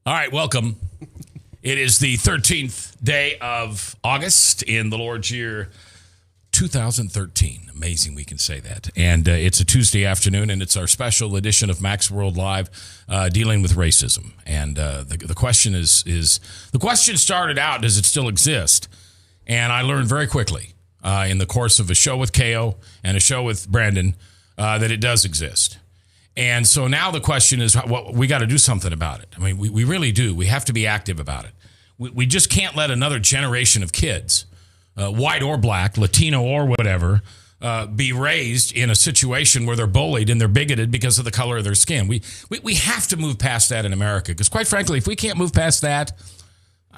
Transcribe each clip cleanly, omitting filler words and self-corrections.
All right, welcome. It is the 13th day of August in the Lord's year 2013. Amazing we can say that. And it's a Tuesday afternoon, and it's our special edition of Max World Live dealing with racism. And the question is the question started out, does it still exist? And I learned very quickly in the course of a show with KO and a show with Brandon that it does exist. And so now the question is, well, we got to do something about it. I mean, we really do. We have to be active about it. We just can't let another generation of kids, white or black, Latino or whatever, be raised in a situation where they're bullied and they're bigoted because of the color of their skin. We have to move past that in America, because quite frankly, if we can't move past that,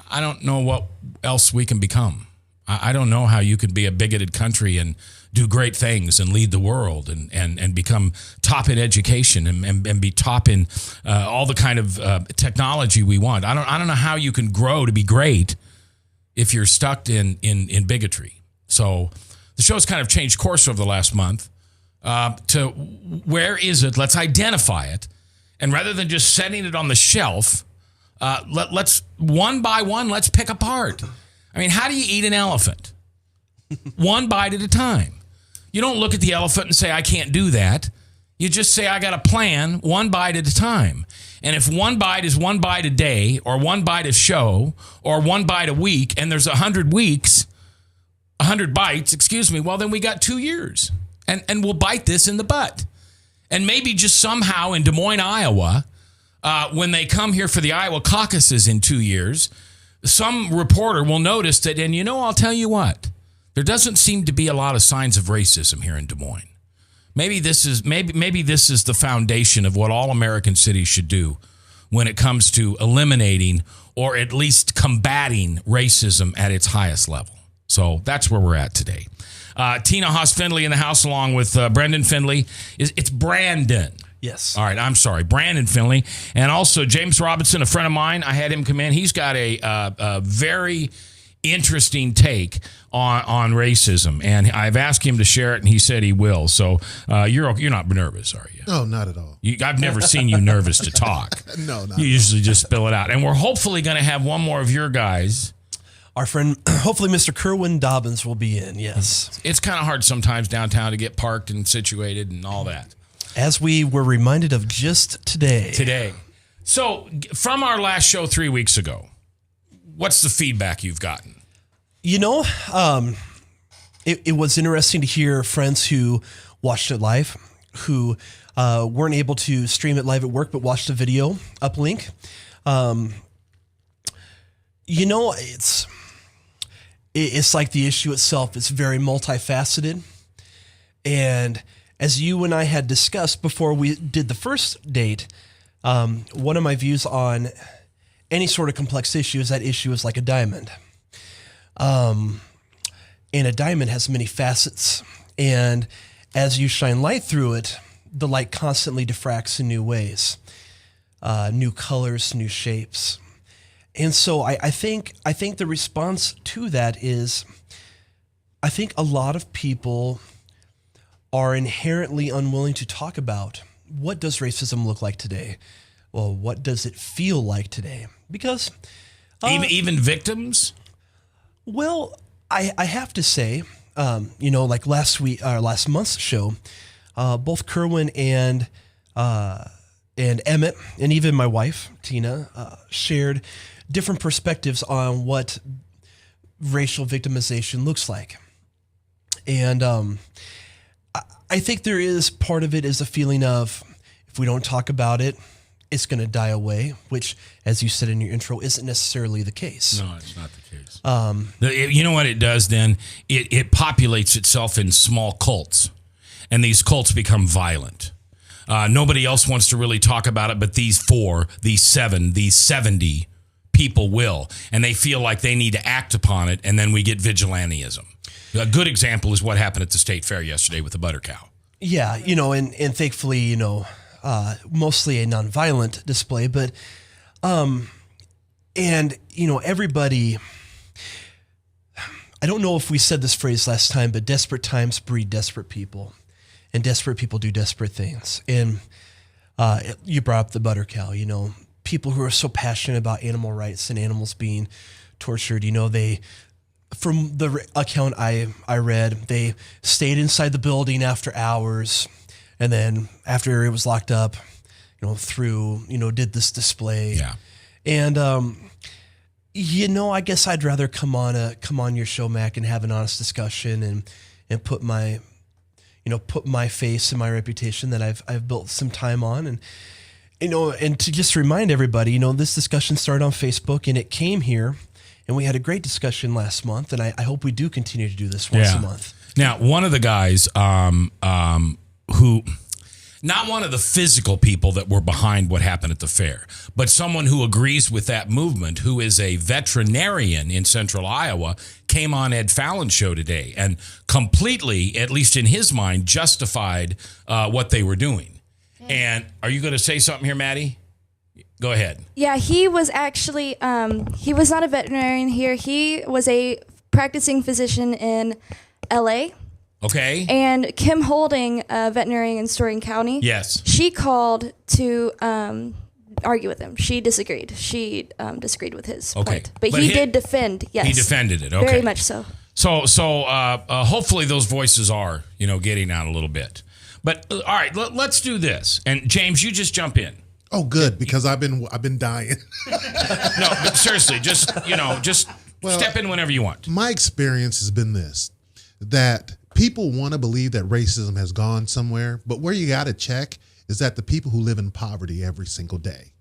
I don't know what else we can become. I don't know how you could be a bigoted country and do great things and lead the world and become top in education and be top in all the kind of technology we want. I don't know how you can grow to be great if you're stuck in bigotry. So the show's kind of changed course over the last month to where is it? Let's identify it. And rather than just setting it on the shelf, let's one by one, let's pick apart. I mean, how do you eat an elephant? One bite at a time. You don't look at the elephant and say, I can't do that. You just say, I got a plan, one bite at a time. And if one bite is one bite a day, or one bite a show, or one bite a week, and there's 100 weeks, 100 bites, well, then we got 2 years. And we'll bite this in the butt. And maybe just somehow in Des Moines, Iowa, when they come here for the Iowa caucuses in 2 years, some reporter will notice that, and I'll tell you what, there doesn't seem to be a lot of signs of racism here in Des Moines. Maybe this is the foundation of what all American cities should do when it comes to eliminating or at least combating racism at its highest level. So that's where we're at today. Tina Haas Findlay in the house along with Brendan Findlay. It's Brandon. Yes. All right. I'm sorry. Brandon Findlay. And also James Robinson, a friend of mine. I had him come in. He's got a very interesting take on racism. And I've asked him to share it, and he said he will. So you're not nervous, are you? No, not at all. I've never seen you nervous to talk. No, not You usually just spill it out. And we're hopefully going to have one more of your guys. Our friend, hopefully Mr. Kerwin Dobbins will be in, yes. It's kind of hard sometimes downtown to get parked and situated and all that. As we were reminded of just today. So from our last show 3 weeks ago, what's the feedback you've gotten? It was interesting to hear friends who watched it live, who weren't able to stream it live at work, but watched the video uplink. It's like the issue itself. It's very multifaceted. And as you and I had discussed before we did the first date, one of my views on any sort of complex issue is that issue is like a diamond. And a diamond has many facets. And as you shine light through it, the light constantly diffracts in new ways, new colors, new shapes. And so I think the response to that is, I think a lot of people are inherently unwilling to talk about what does racism look like today? Well, what does it feel like today? Because even victims? Well, I have to say, like last month's show, both Kerwin and Emmett, and even my wife Tina, shared different perspectives on what racial victimization looks like, and I think there is part of it is a feeling of, if we don't talk about it, it's going to die away, which, as you said in your intro, isn't necessarily the case. No, it's not the case. You know what it does then? It populates itself in small cults, and these cults become violent. Nobody else wants to really talk about it, but these 4, these 7, these 70 people will, and they feel like they need to act upon it, and then we get vigilantism. A good example is what happened at the state fair yesterday with the butter cow. Yeah, and thankfully, mostly a nonviolent display, but, everybody, I don't know if we said this phrase last time, but desperate times breed desperate people, and desperate people do desperate things. And you brought up the butter cow, people who are so passionate about animal rights and animals being tortured. You know, they, from the account I read, they stayed inside the building after hours, and then after it was locked up, you know, did this display. Yeah. And you know, I guess I'd rather come on your show, Mac, and have an honest discussion and put my face and my reputation that I've built some time on, and you know, and to just remind everybody, you know, this discussion started on Facebook and it came here, and we had a great discussion last month, and I hope we do continue to do this once a month. Now, one of the guys who, not one of the physical people that were behind what happened at the fair, but someone who agrees with that movement, who is a veterinarian in central Iowa, came on Ed Fallon's show today and completely, at least in his mind, justified what they were doing. And are you going to say something here, Maddie? Go ahead. Yeah, he was actually, he was not a veterinarian here. He was a practicing physician in L.A., Okay. and Kim Holding, a veterinarian in Story County. Yes. She called to argue with him. She disagreed. She disagreed with his point. But he did defend. Yes. He defended it. Okay. Very much so. So hopefully those voices are, you know, getting out a little bit. But all right, let's do this. And James, you just jump in. Oh, good, because I've been dying. No, but seriously, just step in whenever you want. My experience has been this, that people want to believe that racism has gone somewhere, but where you got to check is that the people who live in poverty every single day,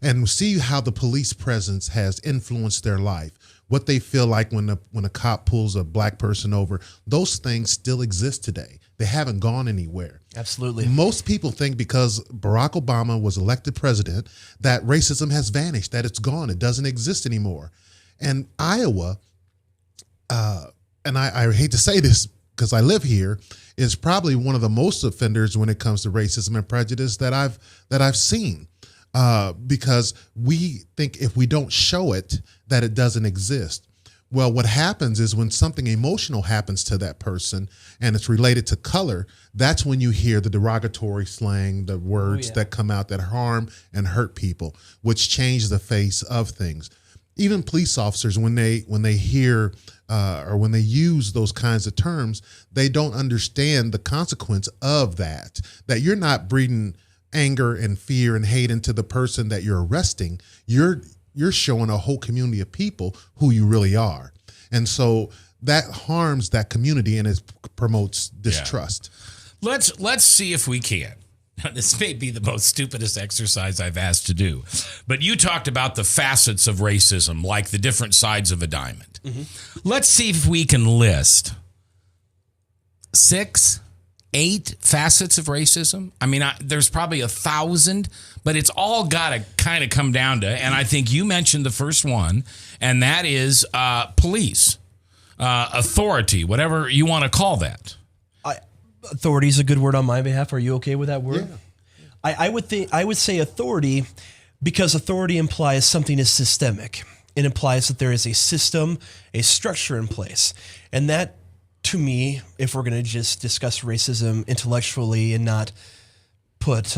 and see how the police presence has influenced their life, what they feel like when a cop pulls a black person over. Those things still exist today. They haven't gone anywhere. Absolutely. Most people think because Barack Obama was elected president that racism has vanished, that it's gone, it doesn't exist anymore. And Iowa, and I hate to say this because I live here, is probably one of the most offenders when it comes to racism and prejudice that I've seen. Because we think if we don't show it, that it doesn't exist. Well, what happens is when something emotional happens to that person and it's related to color, that's when you hear the derogatory slang, the words that come out that harm and hurt people, which change the face of things. Even police officers, when they hear or when they use those kinds of terms, they don't understand the consequence of that you're not breeding anger and fear and hate into the person that you're arresting. You're showing a whole community of people who you really are. And so that harms that community and it promotes distrust. Yeah. Let's see if we can. This may be the most stupidest exercise I've asked to do, but you talked about the facets of racism, like the different sides of a diamond. Mm-hmm. Let's see if we can list 6, 8 facets of racism. I mean, there's probably 1,000, but it's all got to kind of come down to, and I think you mentioned the first one, and that is police, authority, whatever you want to call that. Authority is a good word on my behalf. Are you okay with that word? Yeah. I would say authority, because authority implies something is systemic. It implies that there is a system, a structure in place, and that, to me, if we're going to just discuss racism intellectually and not put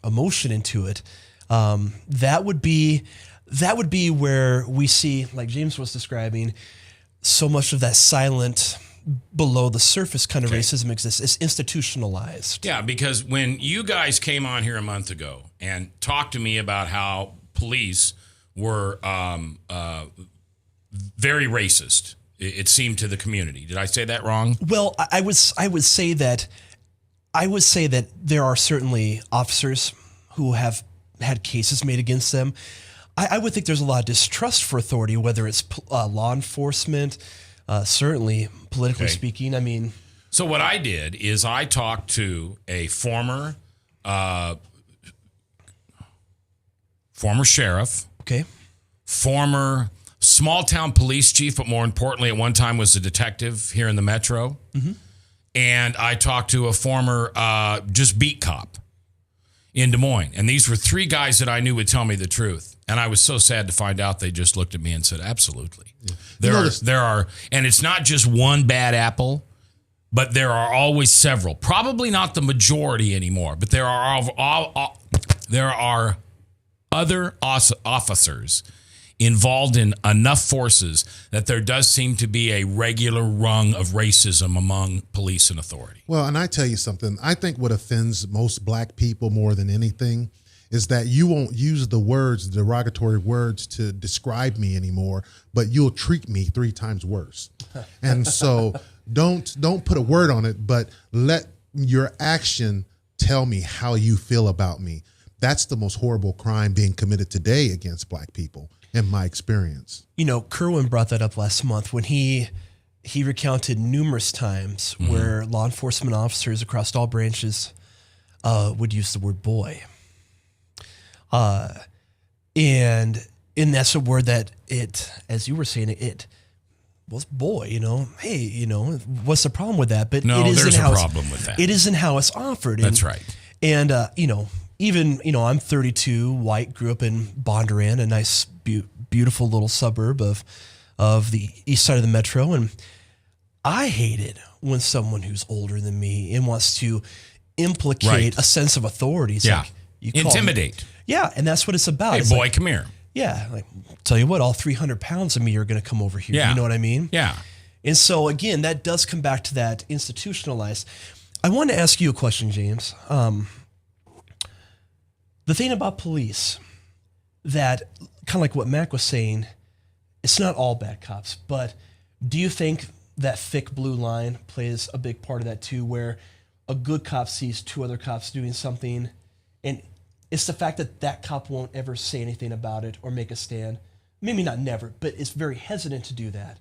emotion into it, that would be where we see, like James was describing, so much of that silent, below the surface kind of racism exists. It's institutionalized. Yeah, because when you guys came on here a month ago and talked to me about how police were very racist, it seemed, to the community. Did I say that wrong? Well, I would say that there are certainly officers who have had cases made against them. I would think there's a lot of distrust for authority, whether it's law enforcement, certainly politically speaking. I mean, so what I did is I talked to a former sheriff, former small town police chief, but more importantly, at one time was a detective here in the metro. Mm-hmm. And I talked to a former just beat cop in Des Moines. And these were 3 guys that I knew would tell me the truth. And I was so sad to find out they just looked at me and said, absolutely. Yeah. There are, and it's not just one bad apple, but there are always several. Probably not the majority anymore, but there are other officers involved in enough forces that there does seem to be a regular rung of racism among police and authority. Well, and I tell you something, I think what offends most black people more than anything is that you won't use the words, the derogatory words to describe me anymore, but you'll treat me 3 times worse. And so don't put a word on it, but let your action tell me how you feel about me. That's the most horrible crime being committed today against black people, in my experience. You know, Kerwin brought that up last month when he recounted numerous times where law enforcement officers across all branches would use the word boy. And that's a word that it, as you were saying, it was boy, you know, hey, you know, what's the problem with that? But No, it isn't there's a how problem with that. It isn't how it's offered. That's right. And, you know, even, you know, I'm 32, white, grew up in Bondurant, a nice, beautiful little suburb of the east side of the metro. And I hate it when someone who's older than me and wants to implicate Right. a sense of authority. It's Yeah. like, you call me- Intimidate. Yeah, and that's what it's about. Hey, It's boy, like, come here. yeah, like, tell you what, all 300 pounds of me are going to come over here. Yeah. You know what I mean? Yeah. And so, again, that does come back to that institutionalized. I want to ask you a question, James. The thing about police that, kind of like what Mac was saying, it's not all bad cops, but do you think that thick blue line plays a big part of that too, where a good cop sees 2 other cops doing something, and it's the fact that that cop won't ever say anything about it or make a stand? Maybe not never, but it's very hesitant to do that.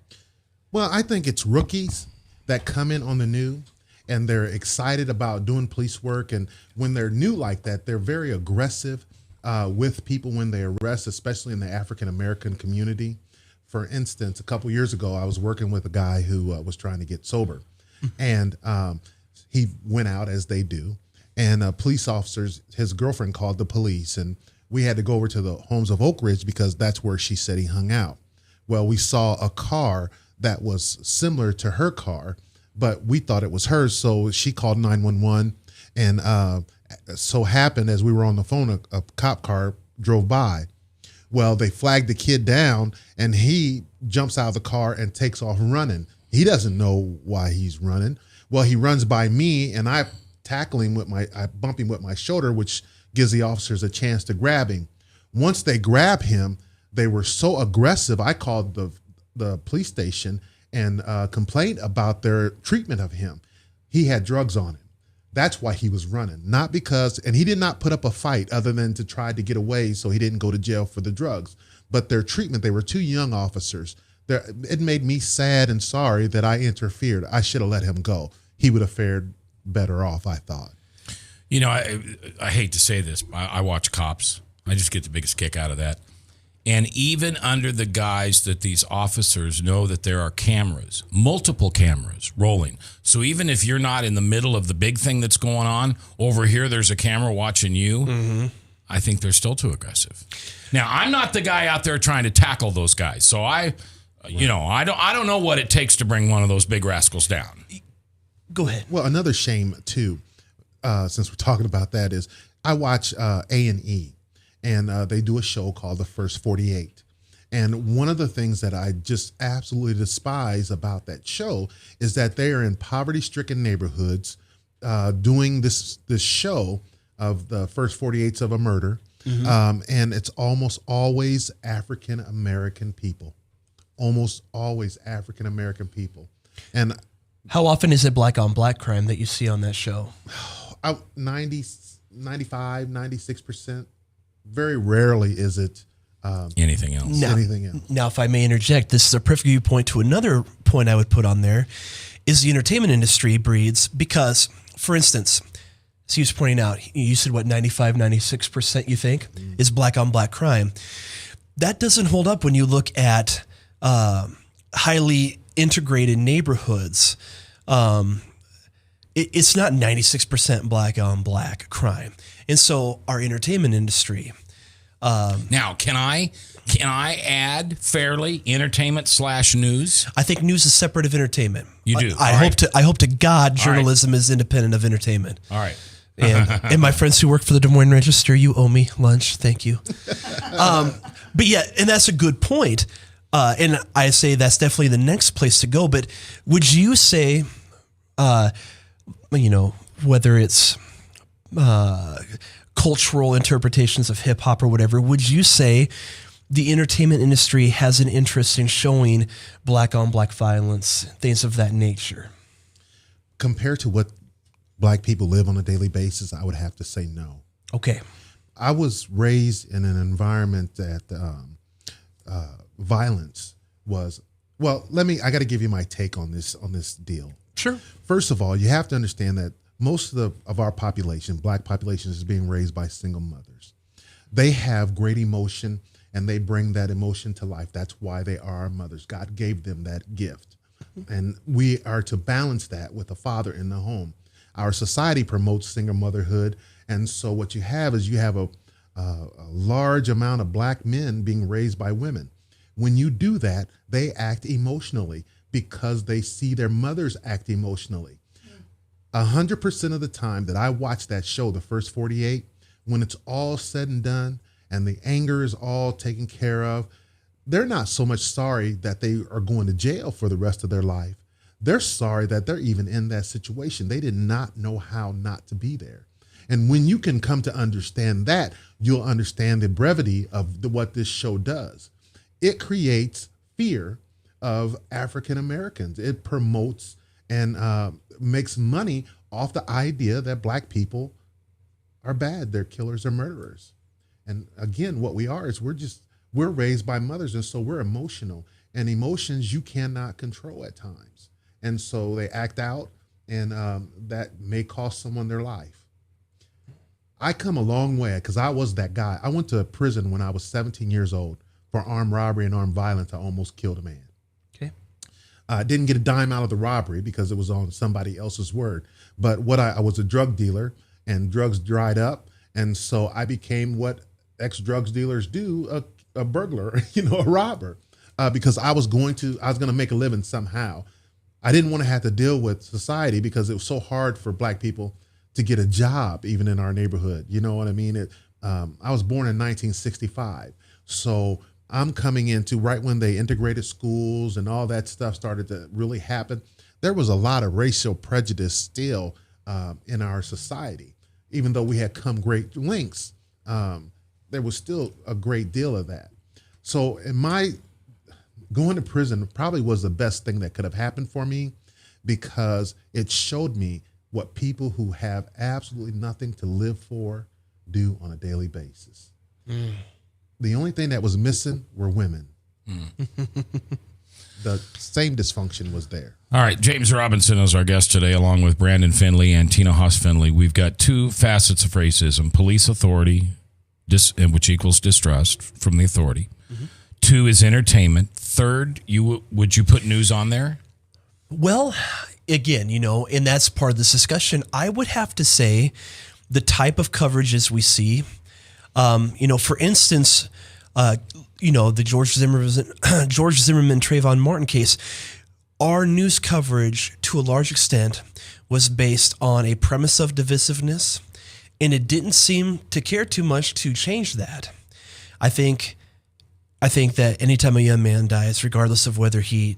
Well, I think it's rookies that come in on the new and they're excited about doing police work. And when they're new like that, they're very aggressive with people when they arrest, especially in the African-American community. For instance, a couple years ago, I was working with a guy who was trying to get sober. And he went out, as they do, and police officers, his girlfriend called the police, and we had to go over to the homes of Oak Ridge because that's where she said he hung out. Well, we saw a car that was similar to her car, but we thought it was hers, so she called 911, and so happened as we were on the phone, a cop car drove by. Well, they flagged the kid down, and he jumps out of the car and takes off running. He doesn't know why he's running. Well, he runs by me, and I tackle him I bump him with my shoulder, which gives the officers a chance to grab him. Once they grab him, they were so aggressive, I called the police station and complained about their treatment of him. He had drugs on him. That's why he was running, not because, and he did not put up a fight other than to try to get away so he didn't go to jail for the drugs. But their treatment, they were 2 young officers. It made me sad and sorry that I interfered. I should have let him go. He would have fared better off, I thought. You know, I hate to say this, but I watch Cops. I just get the biggest kick out of that. And even under the guise that these officers know that there are cameras, multiple cameras rolling. So even if you're not in the middle of the big thing that's going on, over here there's a camera watching you. Mm-hmm. I think they're still too aggressive. Now, I'm not the guy out there trying to tackle those guys. So I don't know what it takes to bring one of those big rascals down. Go ahead. Well, another shame too, since we're talking about that, is I watch A&E, and they do a show called The First 48. And one of the things that I just absolutely despise about that show is that they are in poverty-stricken neighborhoods doing this show of the first 48s of a murder, and it's almost always African-American people. Almost always African-American people. And how often is it black on black crime that you see on that show? 95, 96%. Very rarely is it anything else. anything else. Now, if I may interject, this is a perfect viewpoint to another point I would put on there, is the entertainment industry breeds because, for instance, as he was pointing out, you said what, 95, 96% you think is black on black crime. That doesn't hold up when you look at highly integrated neighborhoods. It's not 96% black on black crime. And so our entertainment industry. Now, can I add fairly entertainment/news? I think news is separate of entertainment. You do? I All hope right. to God journalism is independent of entertainment. All right. And my friends who work for the Des Moines Register, you owe me lunch. Thank you. But yeah, and that's a good point. And I say that's definitely the next place to go. But would you say, whether it's cultural interpretations of hip hop or whatever, would you say the entertainment industry has an interest in showing black on black violence, things of that nature? Compared to what black people live on a daily basis, I would have to say no. Okay. I was raised in an environment that violence was, I got to give you my take on this deal. Sure. First of all, you have to understand that most of our population, black population, is being raised by single mothers. They have great emotion and they bring that emotion to life. That's why they are our mothers. God gave them that gift. And we are to balance that with a father in the home. Our society promotes single motherhood. And so what you have is a large amount of black men being raised by women. When you do that, they act emotionally because they see their mothers act emotionally. 100% of the time that I watch that show, the first 48, when it's all said and done and the anger is all taken care of, they're not so much sorry that they are going to jail for the rest of their life. They're sorry that they're even in that situation. They did not know how not to be there. And when you can come to understand that, you'll understand the brevity of what this show does. It creates fear of African Americans. It promotes and makes money off the idea that black people are bad. They're killers or murderers. And again, what we are is we're raised by mothers. And so we're emotional, and emotions you cannot control at times. And so they act out, and that may cost someone their life. I come a long way because I was that guy. I went to prison when I was 17 years old for armed robbery and armed violence. I almost killed a man. Okay. I didn't get a dime out of the robbery because it was on somebody else's word. But I was a drug dealer, and drugs dried up. And so I became what ex-drugs dealers do, a burglar, a robber, because I was going to make a living somehow. I didn't want to have to deal with society because it was so hard for black people to get a job, even in our neighborhood. You know what I mean? I was born in 1965. So I'm coming into right when they integrated schools and all that stuff started to really happen. There was a lot of racial prejudice still in our society. Even though we had come great lengths, there was still a great deal of that. So going to prison probably was the best thing that could have happened for me, because it showed me what people who have absolutely nothing to live for do on a daily basis. The only thing that was missing were women. The same dysfunction was there. All right, James Robinson is our guest today, along with Brandon Finley and Tina Haas-Finley. We've got two facets of racism: police authority, which equals distrust from the authority. Mm-hmm. Two is entertainment. Third, would you put news on there? Well, again, and that's part of this discussion. I would have to say the type of coverages we see, for instance, the George Zimmerman, Trayvon Martin case, our news coverage to a large extent was based on a premise of divisiveness, and it didn't seem to care too much to change that. I think that anytime a young man dies, regardless of whether he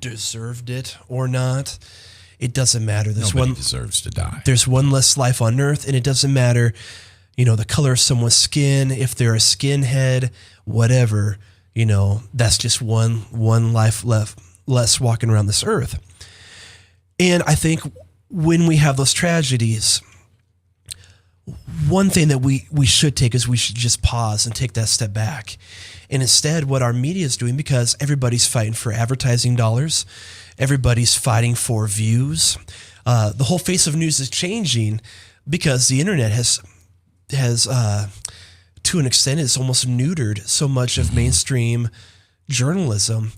deserved it or not, it doesn't matter. Nobody deserves to die. There's one less life on earth, and it doesn't matter, the color of someone's skin, if they're a skinhead, whatever, that's just one life less walking around this earth. And I think when we have those tragedies, one thing that we should take is we should just pause and take that step back. And instead, what our media is doing, because everybody's fighting for advertising dollars, everybody's fighting for views. The whole face of news is changing because the internet has to an extent, it's almost neutered so much of mainstream journalism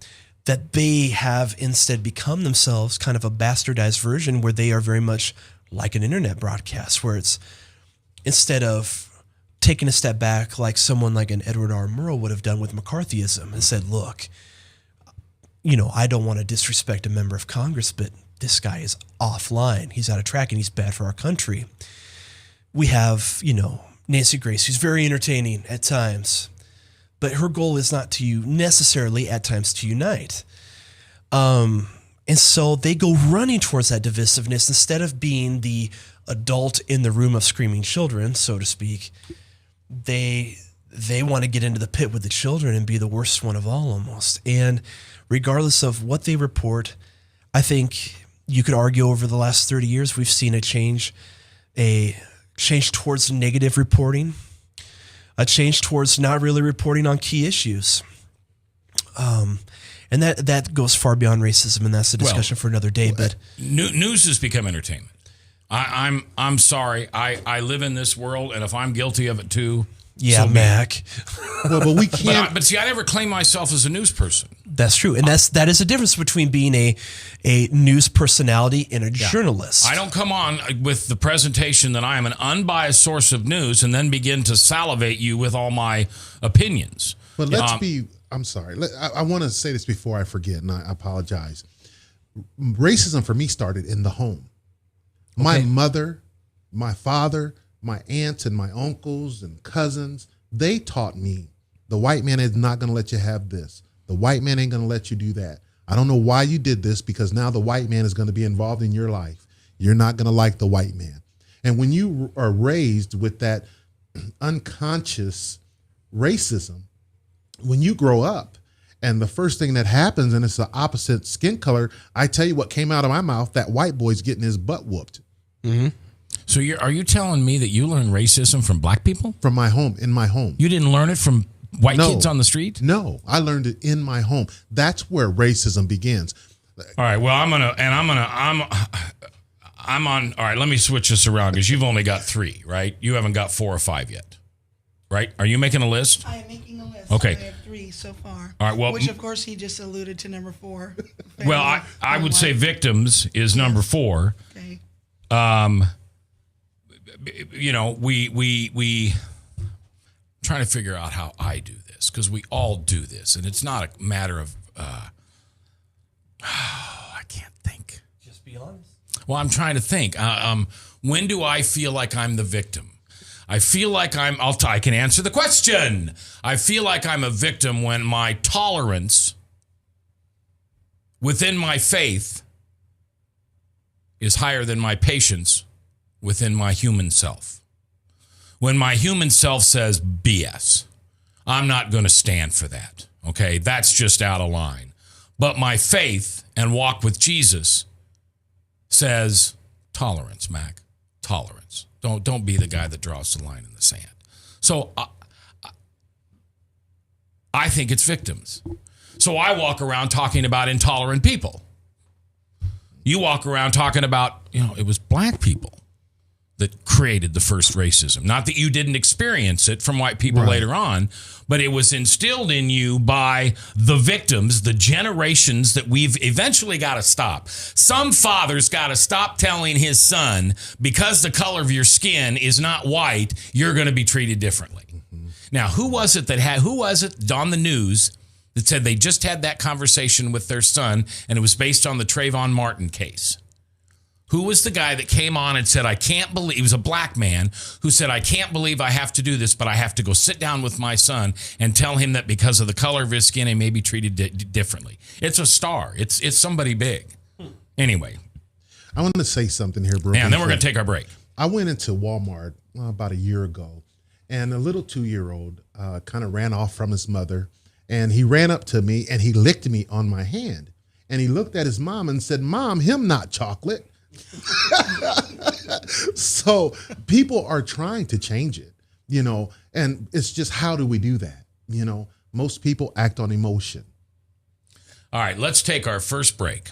that they have instead become themselves kind of a bastardized version where they are very much like an internet broadcast, where it's, instead of taking a step back like someone like an Edward R. Murrow would have done with McCarthyism and said, look, I don't want to disrespect a member of Congress, but this guy is offline. He's out of track and he's bad for our country. we have, Nancy Grace, who's very entertaining at times, but her goal is not to necessarily at times to unite. And so they go running towards that divisiveness instead of being the adult in the room of screaming children, so to speak. They want to get into the pit with the children and be the worst one of all almost. And regardless of what they report, I think you could argue over the last 30 years, we've seen a change towards negative reporting, a change towards not really reporting on key issues. And that goes far beyond racism, and that's a discussion for another day. But news has become entertainment. I'm sorry. I live in this world, and if I'm guilty of it too, yeah, so Mac. Well, but we can't. But see, I never claim myself as a news person. That's true, and that is a difference between being a news personality and a journalist. I don't come on with the presentation that I am an unbiased source of news and then begin to salivate you with all my opinions. But I'm sorry. I want to say this before I forget, and I apologize. Racism for me started in the home. My mother, my father, my aunts and my uncles and cousins, they taught me the white man is not going to let you have this. The white man ain't going to let you do that. I don't know why you did this, because now the white man is going to be involved in your life. You're not going to like the white man. And when you are raised with that unconscious racism, when you grow up and the first thing that happens, and it's the opposite skin color, I tell you what came out of my mouth, that white boy's getting his butt whooped. Mm-hmm. So are you telling me that you learned racism from black people? From my home, in my home. You didn't learn it from white kids on the street? No, I learned it in my home. That's where racism begins. All right. Well, I'm on. All right. Let me switch this around, because you've only got 3, right? You haven't got 4 or 5 yet, right? Are you making a list? I am making a list. Okay. I have 3 so far. All right. Well, which of course he just alluded to number 4. Well, I would say victims is number 4. Okay. We trying to figure out how I do this, because we all do this, and it's not a matter of I can't think. Just be honest. Well, I'm trying to think. When do I feel like I'm the victim? I feel like I can answer the question. I feel like I'm a victim when my tolerance within my faith is higher than my patience within my human self. When my human self says BS, I'm not going to stand for that. Okay, that's just out of line. But my faith and walk with Jesus says tolerance, Mac, tolerance. Don't be the guy that draws the line in the sand. So I think it's victims. So I walk around talking about intolerant people. You walk around talking about, it was black people that created the first racism. Not that you didn't experience it from white people later on, but it was instilled in you by the victims, the generations that we've eventually got to stop. Some father's got to stop telling his son, because the color of your skin is not white, you're going to be treated differently. Mm-hmm. Now, who was it on the news that said they just had that conversation with their son, and it was based on the Trayvon Martin case? Who was the guy that came on and said, I can't believe, he was a black man who said, I can't believe I have to do this, but I have to go sit down with my son and tell him that because of the color of his skin, he may be treated differently. It's a star. It's somebody big. Anyway. I want to say something here, bro. And then we're going to take our break. I went into Walmart about a year ago, and a little 2-year-old kind of ran off from his mother, and he ran up to me and he licked me on my hand. And he looked at his mom and said, Mom, him not chocolate. So people are trying to change it, and it's just, how do we do that? Most people act on emotion. All right, let's take our first break.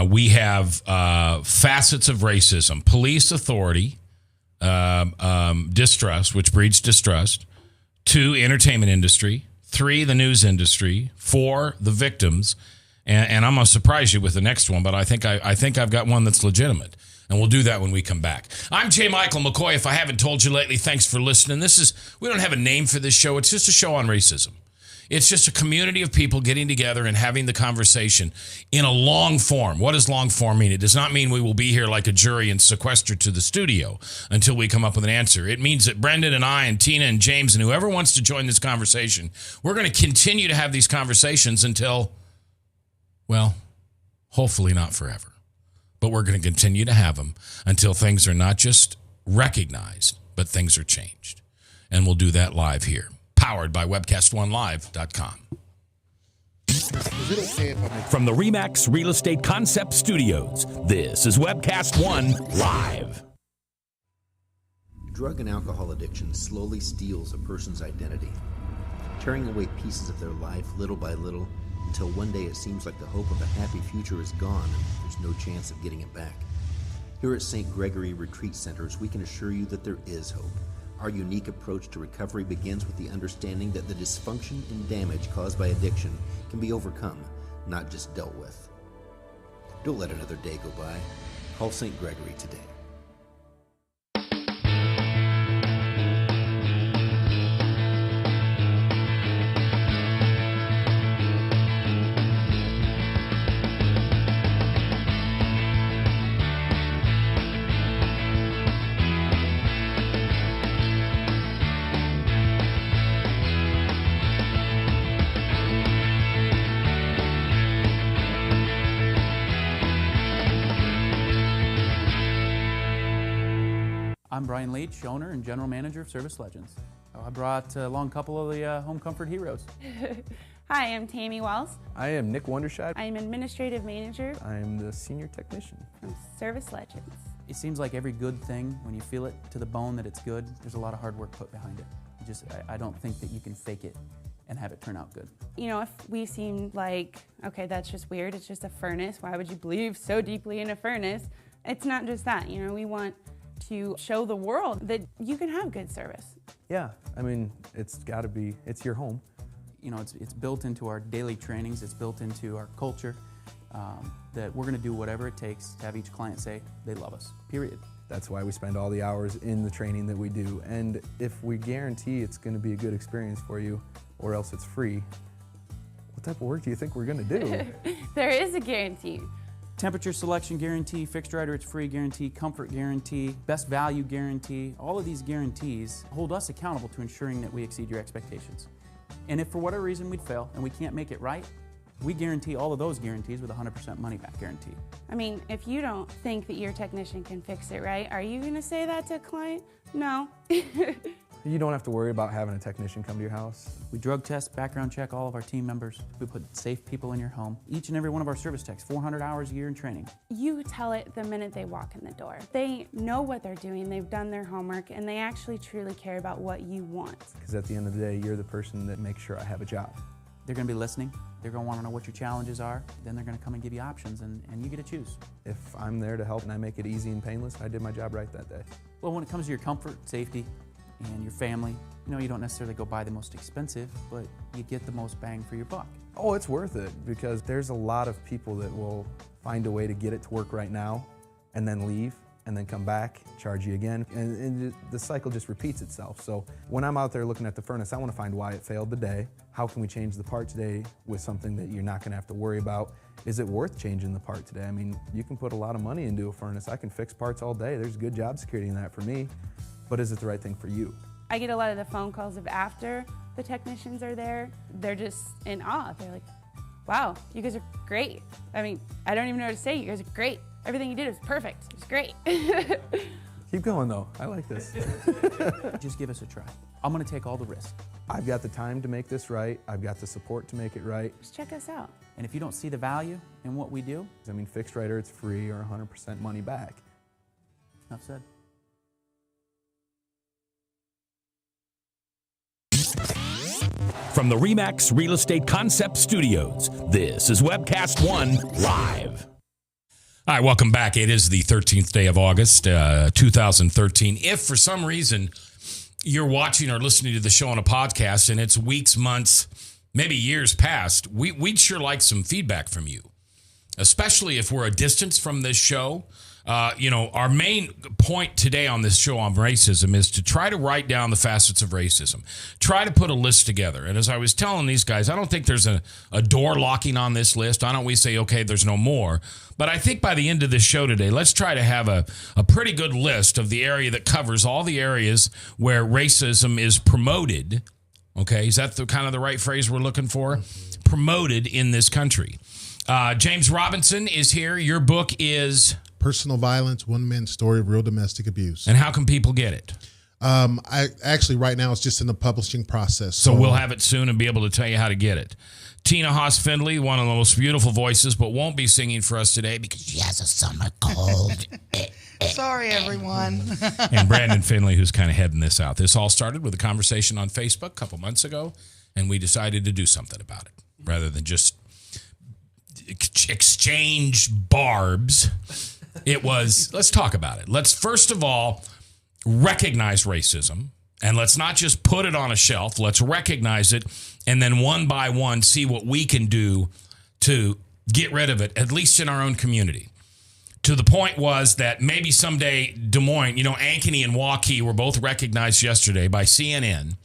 We have facets of racism: police authority, distrust, which breeds distrust; 2, entertainment industry; 3, the news industry; 4, the victims. And I'm going to surprise you with the next one, but I think I've got one that's legitimate. And we'll do that when we come back. I'm J. Michael McCoy. If I haven't told you lately, thanks for listening. We don't have a name for this show. It's just a show on racism. It's just a community of people getting together and having the conversation in a long form. What does long form mean? It does not mean we will be here like a jury and sequestered to the studio until we come up with an answer. It means that Brendan and I and Tina and James and whoever wants to join this conversation, we're going to continue to have these conversations until, well, hopefully not forever. But we're going to continue to have them until things are not just recognized, but things are changed. And we'll do that live here. Powered by webcast1live.com. From the RE/MAX Real Estate Concept Studios, this is Webcast One Live. Drug and alcohol addiction slowly steals a person's identity, tearing away pieces of their life little by little until one day it seems like the hope of a happy future is gone and there's no chance of getting it back. Here at St. Gregory Retreat Centers, we can assure you that there is hope. Our unique approach to recovery begins with the understanding that the dysfunction and damage caused by addiction can be overcome, not just dealt with. Don't let another day go by. Call St. Gregory today. I'm Brian Leach, owner and general manager of Service Legends. I brought along a couple of the home comfort heroes. Hi, I'm Tammy Wells. I am Nick Wondershad. I am administrative manager I am the senior technician from Service Legends. It seems like every good thing, when you feel it to the bone that it's good, there's a lot of hard work put behind it. I don't think that you can fake it and have it turn out good. You know, if we seem like, okay, that's just weird, it's just a furnace, why would you believe so deeply in a furnace? It's not just that, you know, we want to show the world that you can have good service. Yeah, I mean, it's got to be, it's your home. You know, it's built into our daily trainings, it's built into our culture, that we're gonna do whatever it takes to have each client say they love us, period. That's why we spend all the hours in the training that we do. And if we guarantee it's gonna be a good experience for you, or else it's free, what type of work do you think we're gonna do? There is a guarantee. Temperature selection guarantee, fixed right or it's free guarantee, comfort guarantee, best value guarantee. All of these guarantees hold us accountable to ensuring that we exceed your expectations. And if for whatever reason we'd fail and we can't make it right, we guarantee all of those guarantees with a 100% money back guarantee. I mean, if you don't think that your technician can fix it right, are you gonna say that to a client? No. You don't have to worry about having a technician come to your house. We drug test, background check all of our team members. We put safe people in your home. Each and every one of our service techs, 400 hours a year in training. You tell it the minute they walk in the door. They know what they're doing, they've done their homework, and they actually truly care about what you want. Because at the end of the day, you're the person that makes sure I have a job. They're gonna be listening. They're gonna wanna know what your challenges are. Then they're gonna come and give you options, and you get to choose. If I'm there to help and I make it easy and painless, I did my job right that day. Well, when it comes to your comfort, safety, and your family, you know, you don't necessarily go buy the most expensive, but you get the most bang for your buck. Oh, it's worth it, because there's a lot of people that will find a way to get it to work right now and then leave and then come back, charge you again, and the cycle just repeats itself. So when I'm out there looking at the furnace, I want to find why it failed today. How can we change the part today with something that you're not going to have to worry about? Is it worth changing the part today? I mean, you can put a lot of money into a furnace. I can fix parts all day. There's good job security in that for me, but is it the right thing for you? I get a lot of the phone calls of after the technicians are there. They're just in awe. They're like, wow, you guys are great. I mean, I don't even know what to say. You guys are great. Everything you did was perfect. It was great. Keep going though, I like this. Just give us a try. I'm gonna take all the risk. I've got the time to make this right. I've got the support to make it right. Just check us out. And if you don't see the value in what we do, I mean, fixed right or it's free or 100% money back. enough said. From the RE/MAX Real Estate Concept Studios, this is Webcast One Live. All right, welcome back. It is the 13th day of August, 2013. If for some reason you're watching or listening to the show on a podcast and it's weeks, months, maybe years past, we'd sure like some feedback from you. especially if we're a distance from this show. Our main point today on this show on racism is to try to write down the facets of racism. Try to put a list together. And as I was telling these guys, I don't think there's a door locking on this list. I don't we say, okay, there's no more. But I think by the end of this show today, let's try to have a pretty good list of the area that covers all the areas where racism is promoted. Okay, is that the kind of the right phrase we're looking for? Promoted in this country. James Robinson is here. Your book is Personal Violence, One Man's Story of Real Domestic Abuse. And how can people get it? I actually right now it's just in the publishing process. So we'll have it soon and be able to tell you how to get it. Tina Haas Findlay, one of the most beautiful voices, but won't be singing for us today because she has a summer cold. Sorry, everyone. And Brandon Finley, who's kind of heading this out. This all started with a conversation on Facebook a couple months ago, and we decided to do something about it rather than just exchange barbs. It was, let's talk about it. Let's first of all recognize racism, and let's not just put it on a shelf. Let's recognize it, and then one by one see what we can do to get rid of it, at least in our own community. To the point was that maybe someday Des Moines, Ankeny and Waukee were both recognized yesterday by CNN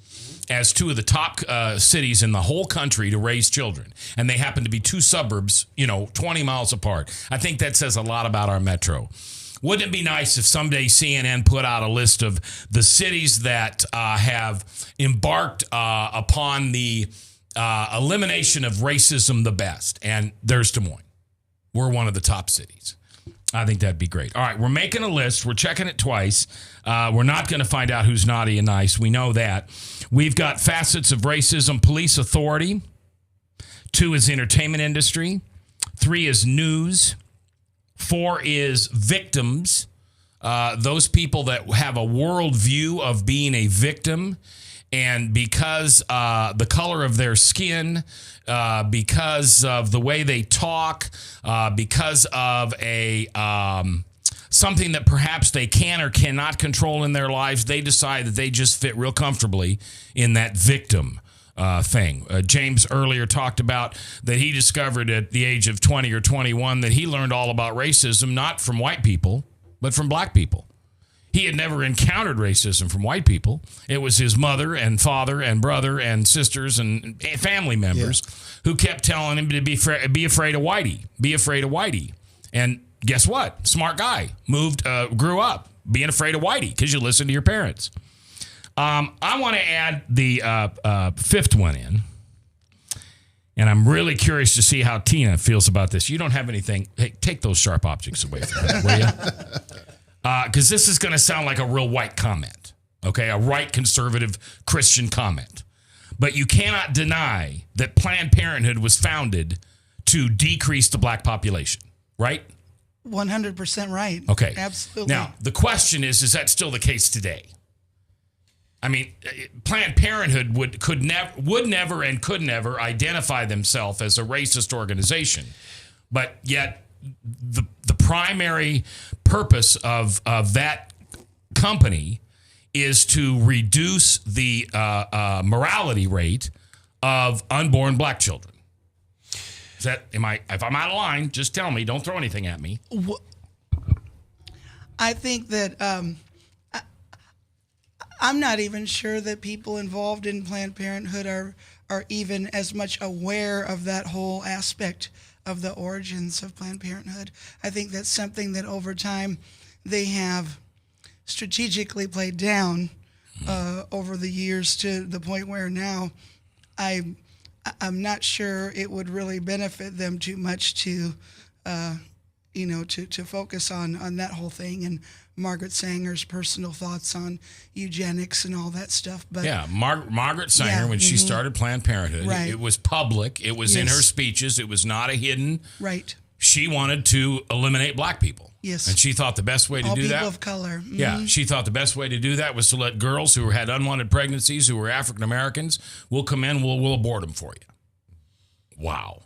as two of the top cities in the whole country to raise children. And they happen to be two suburbs, 20 miles apart. I think that says a lot about our metro. Wouldn't it be nice if someday CNN put out a list of the cities that have embarked upon the elimination of racism the best? And there's Des Moines. We're one of the top cities. I think that'd be great. All right, we're making a list. We're checking it twice. We're not going to find out who's naughty and nice. We know that. We've got facets of racism: police authority. 2 is entertainment industry. 3 is news. 4 is victims. Those people that have a worldview of being a victim, and because the color of their skin, because of the way they talk, because of a something that perhaps they can or cannot control in their lives, they decide that they just fit real comfortably in that victim thing. James earlier talked about that he discovered at the age of 20 or 21 that he learned all about racism, not from white people, but from black people. He had never encountered racism from white people. It was his mother and father and brother and sisters and family members who kept telling him to be afraid of whitey, be afraid of whitey. And guess what? Smart guy, grew up being afraid of whitey because you listen to your parents. I want to add the 5th one in, and I'm really curious to see how Tina feels about this. You don't have anything. Hey, take those sharp objects away from her, will you? Because this is going to sound like a real white comment, okay? A right conservative Christian comment. But you cannot deny that Planned Parenthood was founded to decrease the black population, right? 100% right. Okay. Absolutely. Now, the question is that still the case today? I mean, Planned Parenthood could never and could never identify themselves as a racist organization, but yet the primary purpose of that company is to reduce the morality rate of unborn black children. Is that if I'm out of line, just tell me. Don't throw anything at me. I think that I'm not even sure that people involved in Planned Parenthood are even as much aware of that whole aspect of the origins of Planned Parenthood. I think that's something that over time they have strategically played down over the years to the point where now I'm not sure it would really benefit them too much to focus on that whole thing and Margaret Sanger's personal thoughts on eugenics and all that stuff. But yeah, Margaret Sanger, when she started Planned Parenthood, it was public. It was in her speeches. It was not a hidden. Right. She wanted to eliminate black people. Yes. And she thought the best way to all do that. people of color. Mm-hmm. Yeah, she thought the best way to do that was to let girls who had unwanted pregnancies, who were African Americans, we'll come in, we'll abort them for you. Wow.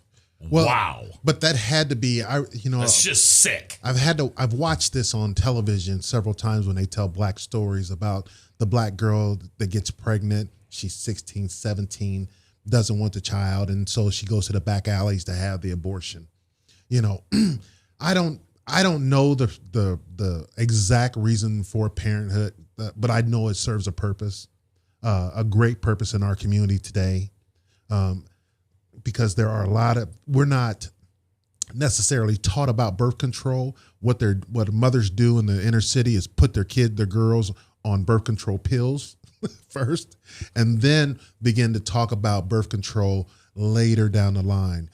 Well, wow. But that had to be, that's just sick. I've watched this on television several times when they tell black stories about the black girl that gets pregnant. She's 16, 17, doesn't want the child. And so she goes to the back alleys to have the abortion. You know, I don't know the exact reason for parenthood, but I know it serves a purpose, a great purpose in our community today, because there are we're not necessarily taught about birth control. What mothers do in the inner city is put their girls on birth control pills first, and then begin to talk about birth control later down the line.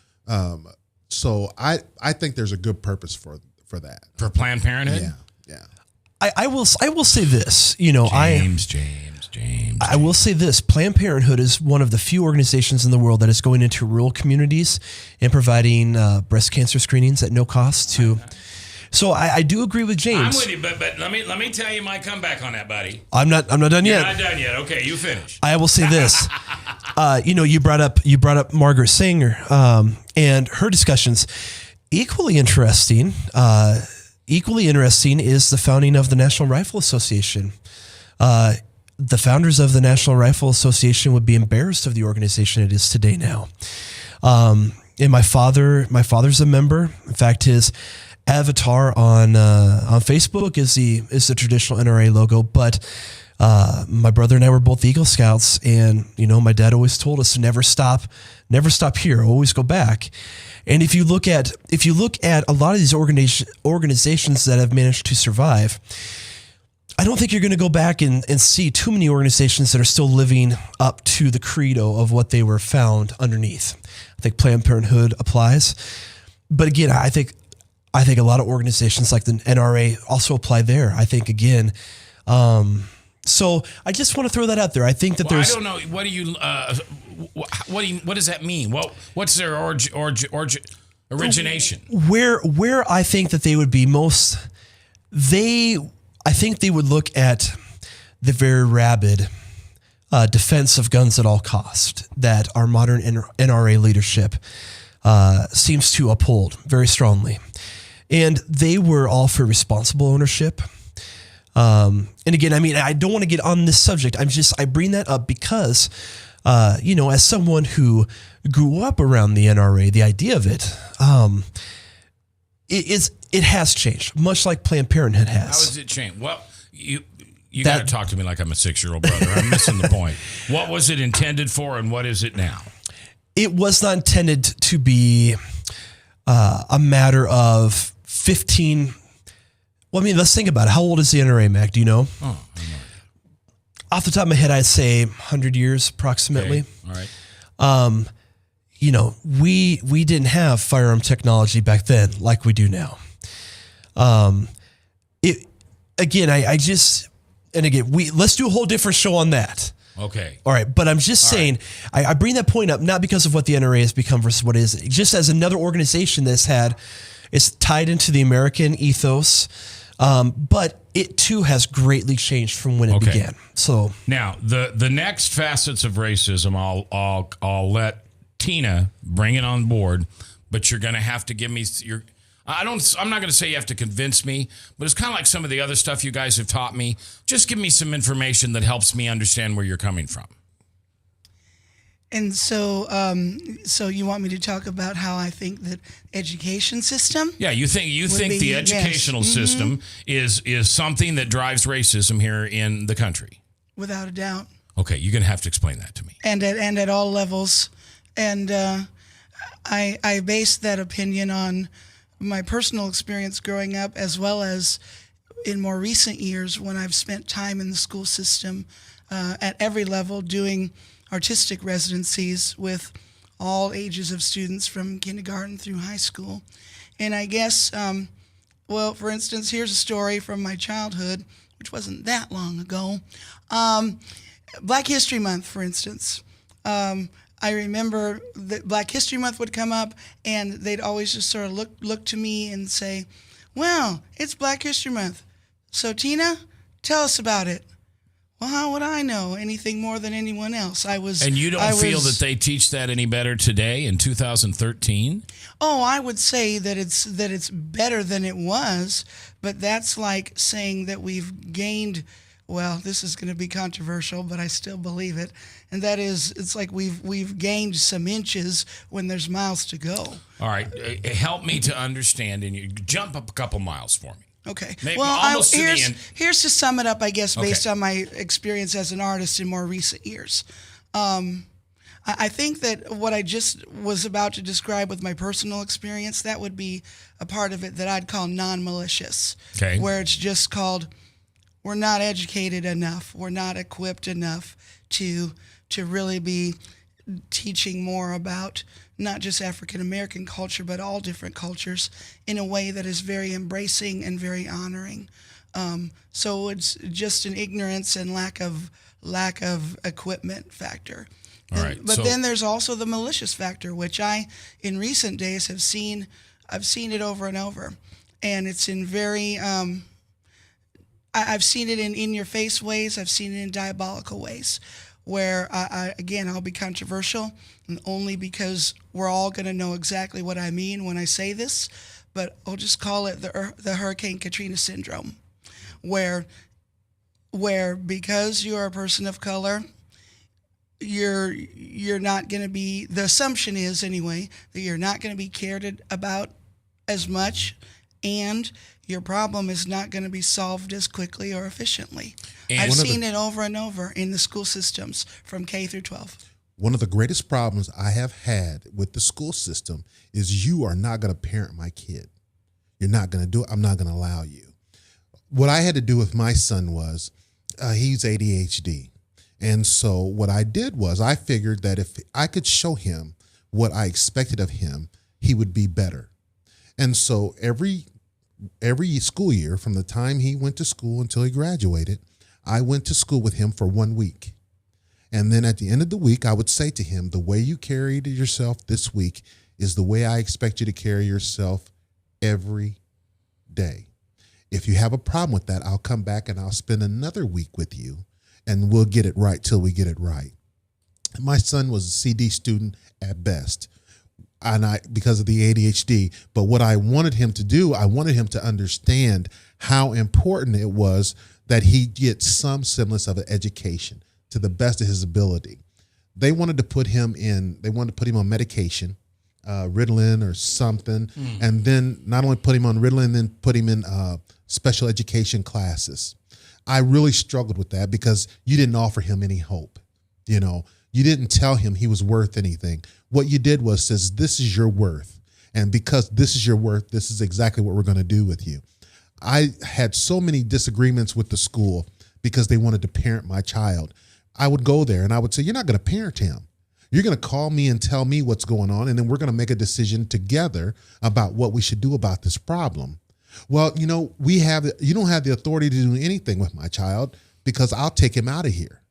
So I think there's a good purpose for that. For Planned Parenthood? Yeah. I will say this, you know, James. I will say this: Planned Parenthood is one of the few organizations in the world that is going into rural communities and providing breast cancer screenings at no cost to. So I do agree with James. I'm with you, but let me tell you my comeback on that, buddy. I'm not done yet. You're not done yet. Okay, you finish. I will say this: you know, you brought up Margaret Sanger and her discussions. Equally interesting is the founding of the National Rifle Association. The founders of the National Rifle Association would be embarrassed of the organization it is today now. And my father's a member. In fact, his avatar on Facebook is the traditional NRA logo. But my brother and I were both Eagle Scouts, and you know, my dad always told us to never stop here, always go back. And if you look at a lot of these organizations that have managed to survive, I don't think you're going to go back and see too many organizations that are still living up to the credo of what they were found underneath. I think Planned Parenthood applies, but again, I think a lot of organizations like the NRA also apply there. I think again. So I just want to throw that out there. I think that there's. I don't know. What does that mean? What's their origination? Where I think that they would be most. I think they would look at the very rabid defense of guns at all cost that our modern NRA leadership seems to uphold very strongly. And they were all for responsible ownership. And again, I mean, I don't want to get on this subject. I bring that up because, you know, as someone who grew up around the NRA, the idea of it, it has changed, much like Planned Parenthood has. How has it changed? Well, you got to talk to me like I'm a 6-year-old brother. I'm missing the point. What was it intended for, and what is it now? It was not intended to be a matter of 15. Well, I mean, let's think about it. How old is the NRA, Mac? Do you know? Oh, I know. Off the top of my head, I'd say 100 years approximately. Okay. All right. You know, we didn't have firearm technology back then like we do now. Let's do a whole different show on that. Okay. All right. But I'm just saying, right. I bring that point up, not because of what the NRA has become versus what it is, just as another organization it's tied into the American ethos. But it too has greatly changed from when it began. So now the next facets of racism, I'll let Tina bring it on board, but you're going to have to give me I'm not going to say you have to convince me, but it's kind of like some of the other stuff you guys have taught me. Just give me some information that helps me understand where you're coming from. And so you want me to talk about how I think that education system? Yeah, you think the educational system is something that drives racism here in the country? Without a doubt. Okay, you're going to have to explain that to me. And at all levels. And I base that opinion on my personal experience growing up, as well as in more recent years when I've spent time in the school system at every level doing artistic residencies with all ages of students from kindergarten through high school. And I guess, for instance, here's a story from my childhood, which wasn't that long ago. Black History Month, for instance. I remember that Black History Month would come up, and they'd always just sort of look to me and say, well, it's Black History Month. So, Tina, tell us about it. Well, how would I know anything more than anyone else? And you don't feel that they teach that any better today in 2013? Oh, I would say that it's better than it was, but that's like saying that we've gained well, this is going to be controversial, but I still believe it. And that is, it's like we've gained some inches when there's miles to go. All right, help me to understand, and you jump up a couple miles for me. Okay. Maybe Well, almost to the end. here's to sum it up, I guess, based Okay. on my experience as an artist in more recent years. I think that what I just was about to describe with my personal experience, that would be a part of it that I'd call non-malicious. Okay. Where it's just called, we're not educated enough, we're not equipped enough to really be teaching more about not just African American culture, but all different cultures in a way that is very embracing and very honoring. So it's just an ignorance and lack of equipment factor. All right. But So- then there's also the malicious factor, which I, in recent days, I've seen it over and over, and it's in very. I've seen it in in-your-face ways. I've seen it in diabolical ways, where I'll be controversial, and only because we're all going to know exactly what I mean when I say this, but I'll just call it the Hurricane Katrina syndrome, where because you're a person of color, you're not going to be, the assumption is anyway, that you're not going to be cared about as much, and your problem is not going to be solved as quickly or efficiently. And I've seen it over and over in the school systems from K through 12. One of the greatest problems I have had with the school system is you are not going to parent my kid. You're not going to do it. I'm not going to allow you. What I had to do with my son was he's ADHD. And so what I did was I figured that if I could show him what I expected of him, he would be better. And so every school year, from the time he went to school until he graduated, I went to school with him for 1 week. And then at the end of the week, I would say to him, the way you carried yourself this week is the way I expect you to carry yourself every day. If you have a problem with that, I'll come back and I'll spend another week with you, and we'll get it right till we get it right. My son was a CD student at best, and because of the ADHD. But what I wanted him to do, I wanted him to understand how important it was that he get some semblance of an education to the best of his ability. They wanted to put him on medication, Ritalin or something, and then not only put him on Ritalin, then put him in special education classes. I really struggled with that because you didn't offer him any hope. You didn't tell him he was worth anything. What you did was says, this is your worth. And because this is your worth, this is exactly what we're going to do with you. I had so many disagreements with the school because they wanted to parent my child. I would go there and I would say, you're not going to parent him. You're going to call me and tell me what's going on, and then we're going to make a decision together about what we should do about this problem. Well, you don't have the authority to do anything with my child because I'll take him out of here.